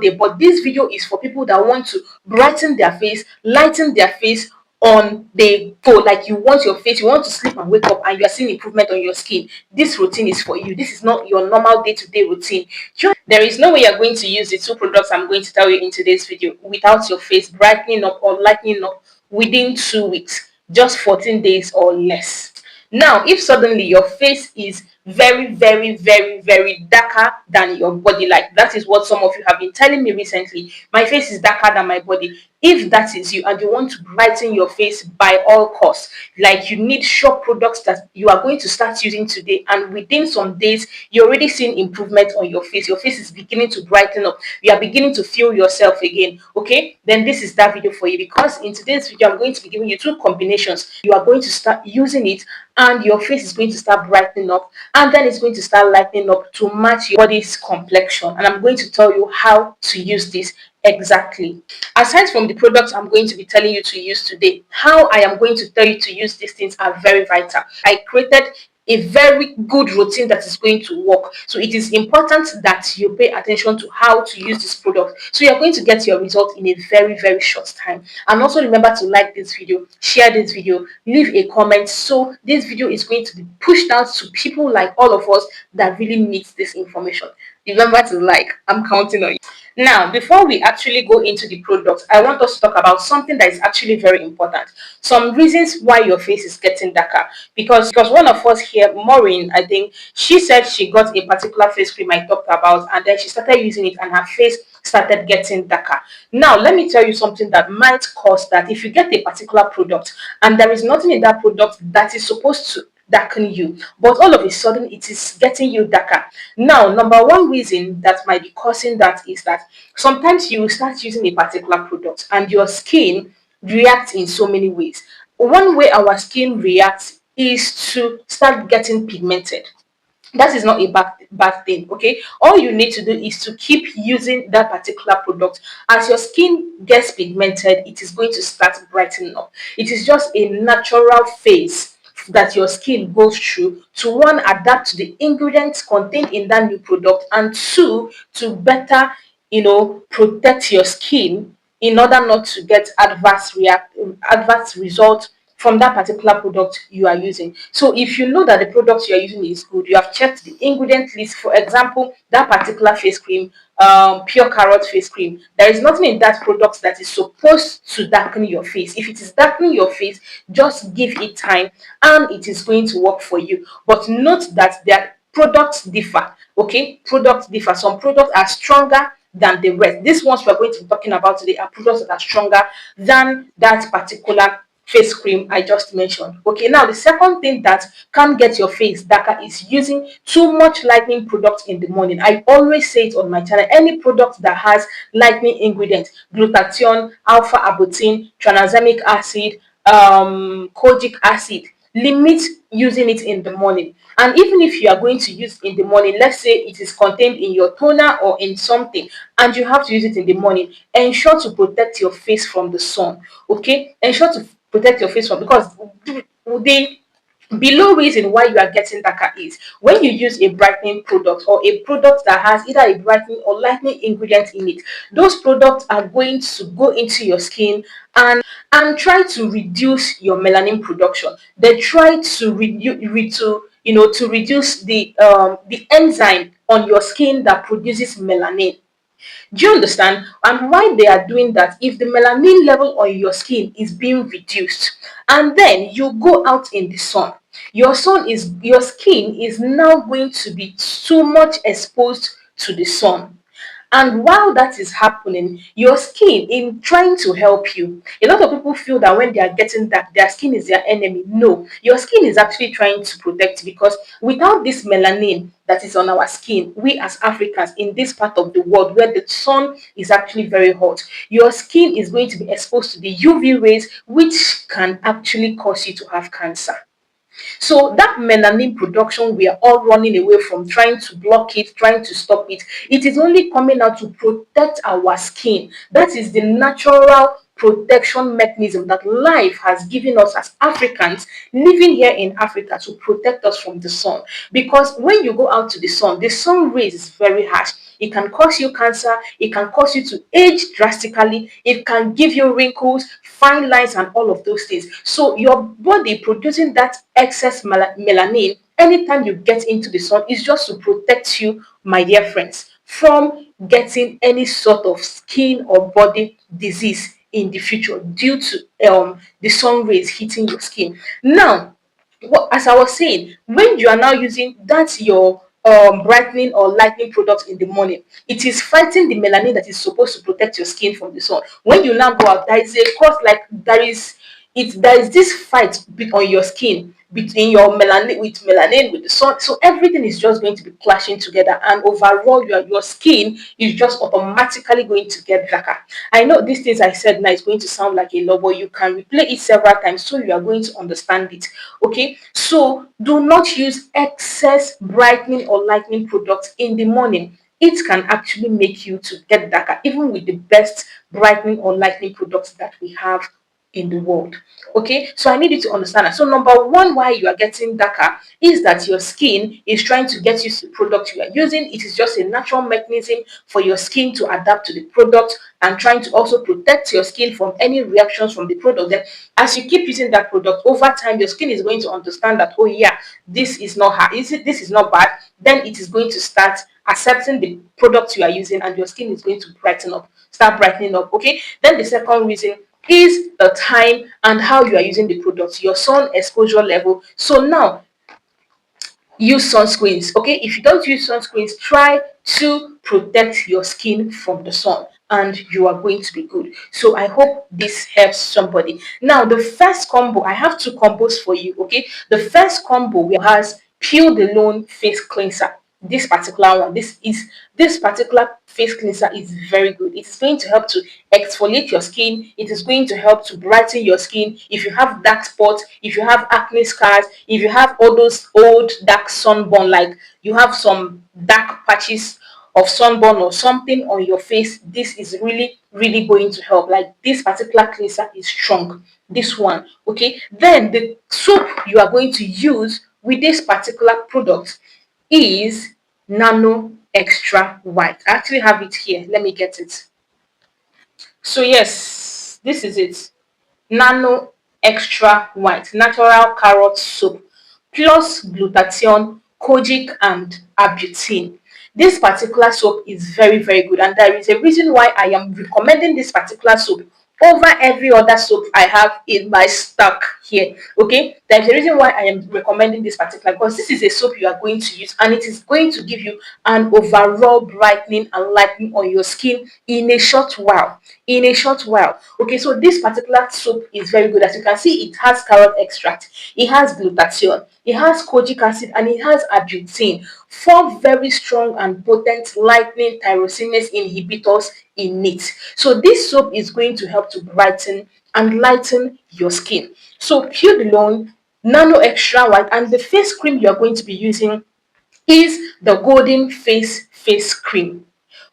day, but this video is for people that want to brighten their face, lighten their face on the go. Like you want your face, you want to sleep and wake up and you are seeing improvement on your skin. This routine is for you. This is not your normal day-to-day routine. There is no way you're going to use the two products I'm going to tell you in today's video without your face brightening up or lightening up within 2 weeks, just 14 days or less. Now, if suddenly your face is very, very, very, very darker than your body, like that is what some of you have been telling me recently, my face is darker than my body. If that is you and you want to brighten your face by all costs, like you need sure products that you are going to start using today, and within some days you're already seeing improvement on your face is beginning to brighten up, you are beginning to feel yourself again, okay, then this is that video for you, because in today's video I'm going to be giving you two combinations. You are going to start using it and your face is going to start brightening up, and then it's going to start lightening up to match your body's complexion, and I'm going to tell you how to use this exactly. Aside from the products I'm going to be telling you to use today, how I am going to tell you to use these things are very vital. I created a very good routine that is going to work. So it is important that you pay attention to how to use this product. So you're going to get your result in a very, very short time. And also remember to like this video, share this video, leave a comment. So this video is going to be pushed out to people like all of us that really needs this information. Remember to like. I'm counting on you. Now, before we actually go into the products, I want us to talk about something that is actually very important. Some reasons why your face is getting darker. Because one of us here, Maureen, I think, she said she got a particular face cream I talked about, and then she started using it and her face started getting darker. Now, let me tell you something that might cause that. If you get a particular product and there is nothing in that product that is supposed to darken you, but all of a sudden it is getting you darker. Now, number one reason that might be causing that is that sometimes you start using a particular product and your skin reacts in so many ways. One way our skin reacts is to start getting pigmented. That is not a bad thing, okay? All you need to do is to keep using that particular product. As your skin gets pigmented, it is going to start brightening up. It is just a natural phase that your skin goes through to, one, adapt to the ingredients contained in that new product, and two, to better, protect your skin in order not to get adverse results from that particular product you are using. So if you know that the product you are using is good, you have checked the ingredient list. For example, that particular face cream, pure carrot face cream, there is nothing in that product that is supposed to darken your face. If it is darkening your face, just give it time and it is going to work for you. But note that their products differ, okay? Products differ. Some products are stronger than the rest. These ones we're going to be talking about today are products that are stronger than that particular face cream I just mentioned. Okay, now the second thing that can get your face darker is using too much lightening products in the morning. I always say it on my channel: any product that has lightening ingredients, glutathione, alpha arbutin, tranexamic acid, kojic acid, limit using it in the morning. And even if you are going to use in the morning, let's say it is contained in your toner or in something and you have to use it in the morning, ensure to protect your face from the sun. Okay, ensure to protect your face from, because the below reason why you are getting darker is when you use a brightening product or a product that has either a brightening or lightening ingredient in it. Those products are going to go into your skin and try to reduce your melanin production. They try to reduce to reduce the enzyme on your skin that produces melanin. Do you understand? And why they are doing that? If the melanin level on your skin is being reduced, and then you go out in the sun, your skin is now going to be too much exposed to the sun. And while that is happening, your skin, in trying to help you, a lot of people feel that when they are getting that, their skin is their enemy. No, your skin is actually trying to protect you, because without this melanin that is on our skin, we as Africans in this part of the world where the sun is actually very hot, your skin is going to be exposed to the UV rays, which can actually cause you to have cancer. So that melanin production we are all running away from, trying to block it, trying to stop it, it is only coming out to protect our skin. That is the natural protection mechanism that life has given us as Africans living here in Africa, to protect us from the sun. Because when you go out to the sun rays is very harsh. it can cause you cancer, it can cause you to age drastically, it can give you wrinkles, fine lines, and all of those things. So your body producing that excess melanin anytime you get into the sun is just to protect you, my dear friends, from getting any sort of skin or body disease in the future due to the sun rays hitting your skin. Now, as I was saying, when you are now using that's your brightening or lightening product in the morning, it is fighting the melanin that is supposed to protect your skin from the sun. When you now go out, there is a cause like there is this fight on your skin between your melanin with the sun. So everything is just going to be clashing together, and overall your skin is just automatically going to get darker. I know these things I said now is going to sound like a lot, but you can replay it several times so you are going to understand it. Okay, so do not use excess brightening or lightening products in the morning. It can actually make you to get darker, even with the best brightening or lightening products that we have in the world. Okay, so I need you to understand that. So number one, why you are getting darker is that your skin is trying to get used to the product you are using. It is just a natural mechanism for your skin to adapt to the product and trying to also protect your skin from any reactions from the product. Then as you keep using that product over time, your skin is going to understand that, oh yeah, this is not hard, this is not bad. Then it is going to start accepting the product you are using, and your skin is going to brighten up, start brightening up. Okay, then the second reason is the time and how you are using the product, your sun exposure level. So now use sunscreens. Okay, if you don't use sunscreens, try to protect your skin from the sun and you are going to be good. So I hope this helps somebody. Now the first combo, I have two combos for you. Okay, the first combo has Peel the Lone face cleanser. This particular one, this particular face cleanser is very good. It's going to help to exfoliate your skin. It is going to help to brighten your skin. If you have dark spots, if you have acne scars, if you have all those old dark sunburn, like you have some dark patches of sunburn or something on your face, this is really going to help. Like this particular cleanser is strong, this one. Okay, then the soap you are going to use with this particular product is Nano Extra White. I actually have it here, let me get it. So yes, this is it. Nano Extra White Natural Carrot Soap plus glutathione, kojic, and arbutin. This particular soap is very good, and there is a reason why I am recommending this particular soap over every other soap I have in my stock here. Okay, there's a reason why I am recommending this particular, because this is a soap you are going to use and it is going to give you an overall brightening and lightening on your skin in a short while. In a short while. Okay, so this particular soap is very good. As you can see, it has carrot extract, it has glutathione, it has kojic acid, and it has arbutin. Four very strong and potent lightening tyrosinase inhibitors in it. So this soap is going to help to brighten and lighten your skin. So Pure Alone, Nano Extra White, and the face cream you are going to be using is the Golden Face Cream.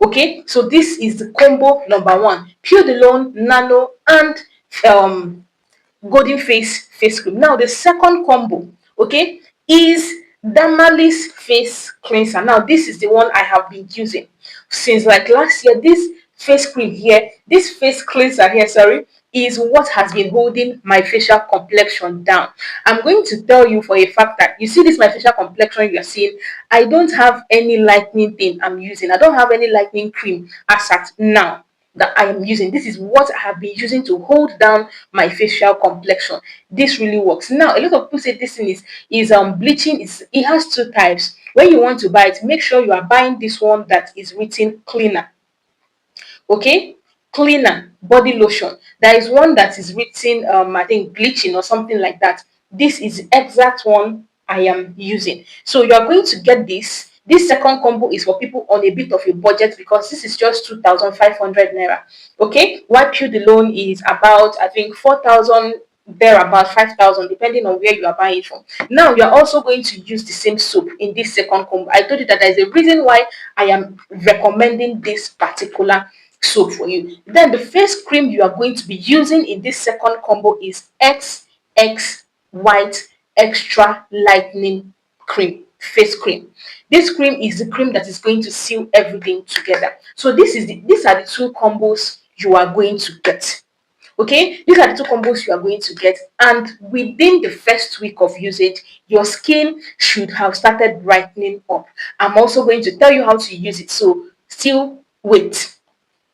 Okay, so this is the combo number one: Pure Alone, Nano, and um golden face cream. Now the second combo, okay, is Dermalis face cleanser. Now this is the one I have been using since like last year. This face cream here, this face cleanser here, sorry, is what has been holding my facial complexion down. I'm going to tell you for a fact that you see this my facial complexion you're seeing, I don't have any lightening thing I'm using. I don't have any lightening cream as at now that I am using. This is what I have been using to hold down my facial complexion. This really works. Now, a lot of people say this thing is bleaching. It has two types. When you want to buy it, make sure you are buying this one that is written cleaner. Okay, cleaner body lotion. There is one that is written I think bleaching or something like that. This is the exact one I am using. So you are going to get this second combo is for people on a bit of a budget, because this is just 2,500 naira. Okay, while Pure Alone is about, I think, 4,000, there about 5,000, depending on where you are buying from. Now you are also going to use the same soap in this second combo. I told you that there is a reason why I am recommending this particular soap for you. Then the face cream you are going to be using in this second combo is XX White Extra Lightening Cream. face cream. This cream is the cream that is going to seal everything together. So these are the two combos you are going to get. Okay, these are the two combos you are going to get, and within the first week of usage, your skin should have started brightening up. I'm also going to tell you how to use it, so still wait.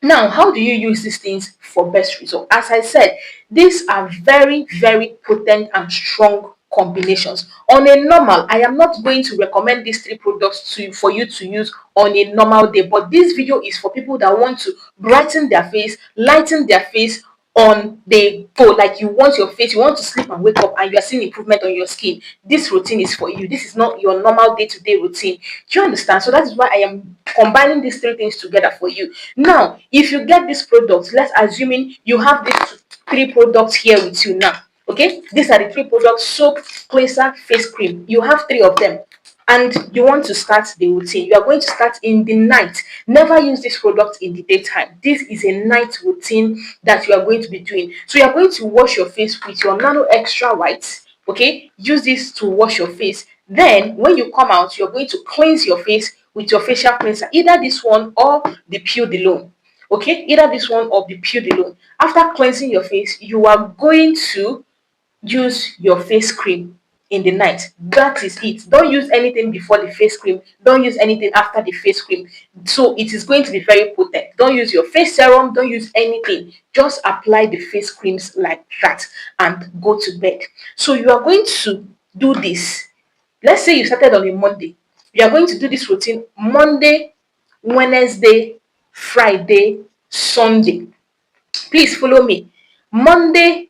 Now, how do you use these things for best result? As I said, these are very, very potent and strong combinations. On a normal, I am not going to recommend these three products to you for you to use on a normal day, but this video is for people that want to brighten their face, lighten their face on the go. Like you want your face, you want to sleep and wake up and you are seeing improvement on your skin. This routine is for you. This is not your normal day-to-day routine. Do you understand? So that is why I am combining these three things together for you. Now, if you get this product, let's assuming you have these three products here with you now. Okay, these are the three products: soap, cleanser, face cream. You have three of them and you want to start the routine. You are going to start in the night. Never use this product in the daytime. This is a night routine that you are going to be doing. So you are going to wash your face with your nano extra white. Okay, use this to wash your face. Then when you come out, you're going to cleanse your face with your facial cleanser, either this one or the pure alone. Okay, either this one or the pure alone. After cleansing your face, you are going to use your face cream in the night. That is it. Don't use anything before the face cream. Don't use anything after the face cream. So it is going to be very potent. Don't use your face serum. Don't use anything. Just apply the face creams like that and go to bed. So you are going to do this. Let's say you started on a Monday. You are going to do this routine Monday, Wednesday, Friday, Sunday. Please follow me. Monday,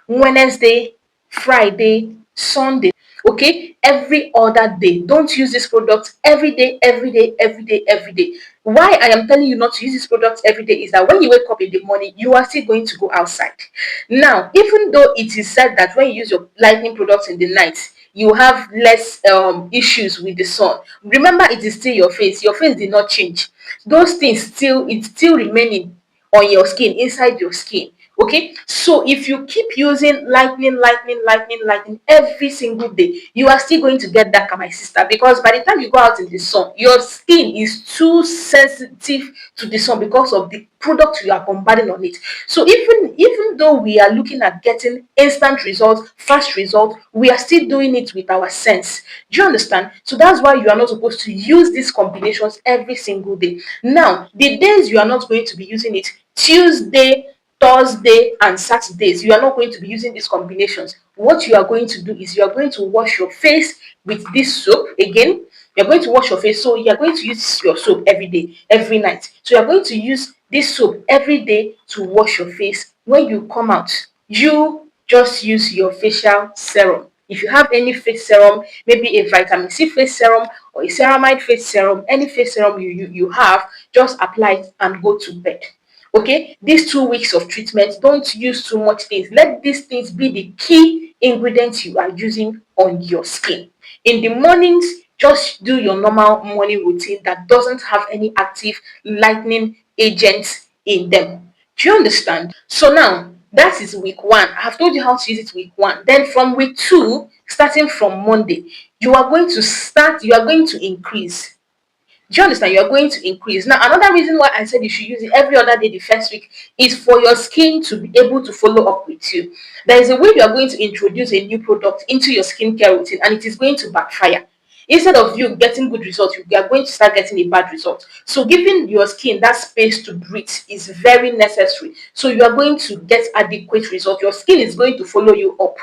Wednesday, Friday, Sunday. Okay, every other day. Don't use this product every day, every day, every day, every day. Why I am telling you not to use this product every day is that when you wake up in the morning, you are still going to go outside. Now, even though it is said that when you use your lightning products in the night, you have less issues with the sun. Remember, it is still your face. Your face did not change. Those things still, it's still remaining on your skin, inside your skin. Okay, so if you keep using lightning every single day, you are still going to get darker, my sister, because by the time you go out in the sun, your skin is too sensitive to the sun because of the product you are bombarding on it. So even though we are looking at getting instant results, fast results, we are still doing it with our sense. Do you understand? So that's why you are not supposed to use these combinations every single day. Now, the days you are not going to be using it: Tuesday, Thursday, and Saturdays, you are not going to be using these combinations. What you are going to do is you are going to wash your face with this soap again. You're going to wash your face. So you're going to use your soap every day, every night. So you're going to use this soap every day to wash your face. When you come out, you just use your facial serum. If you have any face serum, maybe a vitamin C face serum or a ceramide face serum, any face serum you have, just apply it and go to bed. Okay, these 2 weeks of treatment, don't use too much things. Let these things be the key ingredients you are using on your skin. In the mornings, just do your normal morning routine that doesn't have any active lightening agents in them. Do you understand? So now that is week one. I have told you how to use it week one. Then from week two, starting from Monday, you are going to increase. Do you understand? You're going to increase. Now, another reason why I said you should use it every other day the first week is for your skin to be able to follow up with you. There is a way you are going to introduce a new product into your skincare routine and it is going to backfire. Instead of you getting good results, you are going to start getting a bad result. So giving your skin that space to breathe is very necessary. So you are going to get adequate result. Your skin is going to follow you up.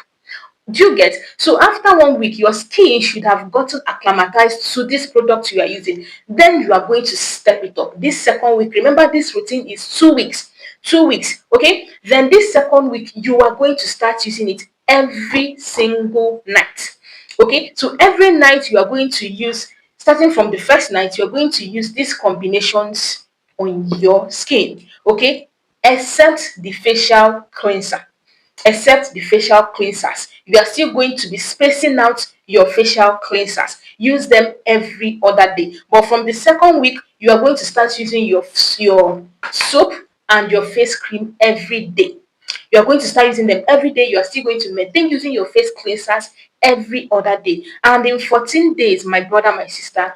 Do you get? So after 1 week, your skin should have gotten acclimatized to this product you are using. Then you are going to step it up. This second week, remember this routine is 2 weeks. 2 weeks, okay? Then this second week, you are going to start using it every single night. Okay, so every night you are going to use, starting from the first night, you're going to use these combinations on your skin. Okay, except the facial cleanser. Except the facial cleansers, you are still going to be spacing out your facial cleansers. Use them every other day. But from the second week, you are going to start using your soap and your face cream every day. You are going to start using them every day. You are still going to maintain using your face cleansers every other day. And in 14 days, my brother, my sister,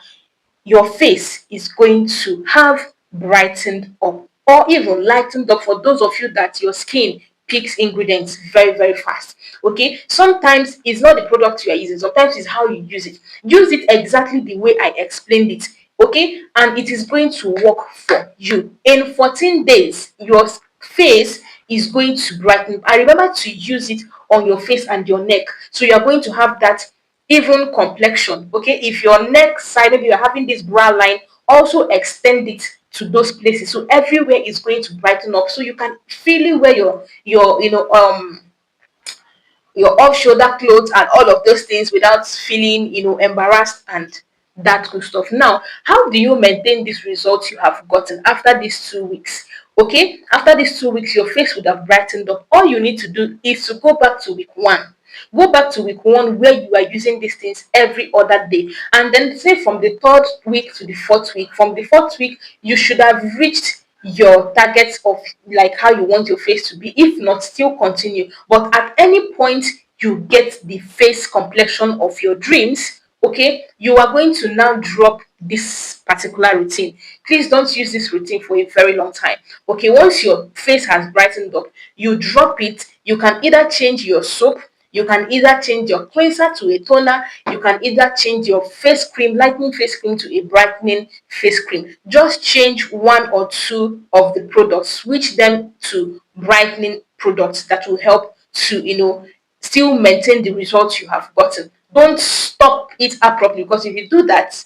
your face is going to have brightened up or even lightened up for those of you that your skin picks ingredients very, very fast. Okay, sometimes it's not the product you are using, sometimes it's how you use it. Use it exactly the way I explained it. Okay, and it is going to work for you. In 14 days, your face is going to brighten. And remember to use it on your face and your neck. So you are going to have that even complexion. Okay, if your neck side, maybe you're having this brow line, also extend it to those places. So everywhere is going to brighten up. So you can freely wear your your off shoulder clothes and all of those things without feeling embarrassed and that good stuff. Now, how do you maintain these results you have gotten after these 2 weeks? Okay, after these 2 weeks your face would have brightened up. All you need to do is to go back to week one. Go back to week one where you are using these things every other day, and then say from the third week to the fourth week. From the fourth week you should have reached your targets of like how you want your face to be. If not, still continue. But at any point you get the face complexion of your dreams, okay, you are going to now drop this particular routine. Please don't use this routine for a very long time. Okay, once your face has brightened up, you drop it. You can either change your soap, you can either change your cleanser to a toner, you can either change your face cream, lightening face cream, to a brightening face cream. Just change one or two of the products, switch them to brightening products that will help to still maintain the results you have gotten. Don't stop it abruptly, because if you do that,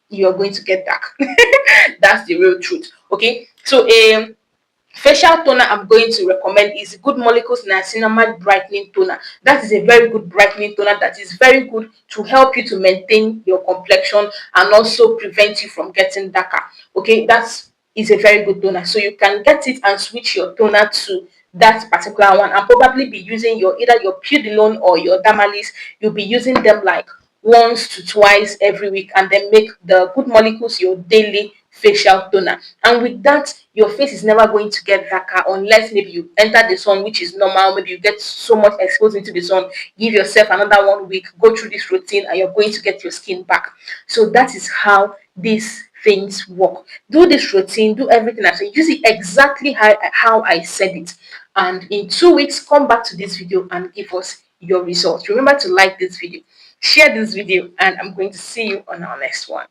you're going to get dark. That's the real truth. Okay, so facial toner I'm going to recommend is Good Molecules Niacinamide Brightening Toner. That is a very good brightening toner that is very good to help you to maintain your complexion and also prevent you from getting darker. Okay, that is a very good toner. So you can get it and switch your toner to that particular one, and probably be using your either your Pudilone or your Dermalis. You'll be using them like once to twice every week, and then make the Good Molecules your daily facial toner. And with that, your face is never going to get darker unless maybe you enter the sun, which is normal. Maybe you get so much exposed into the sun. Give yourself another 1 week, go through this routine, and you're going to get your skin back. So that is how these things work. Do this routine, do everything I say, use it exactly how I said it. And in 2 weeks, come back to this video and give us your results. Remember to like this video, share this video, and I'm going to see you on our next one.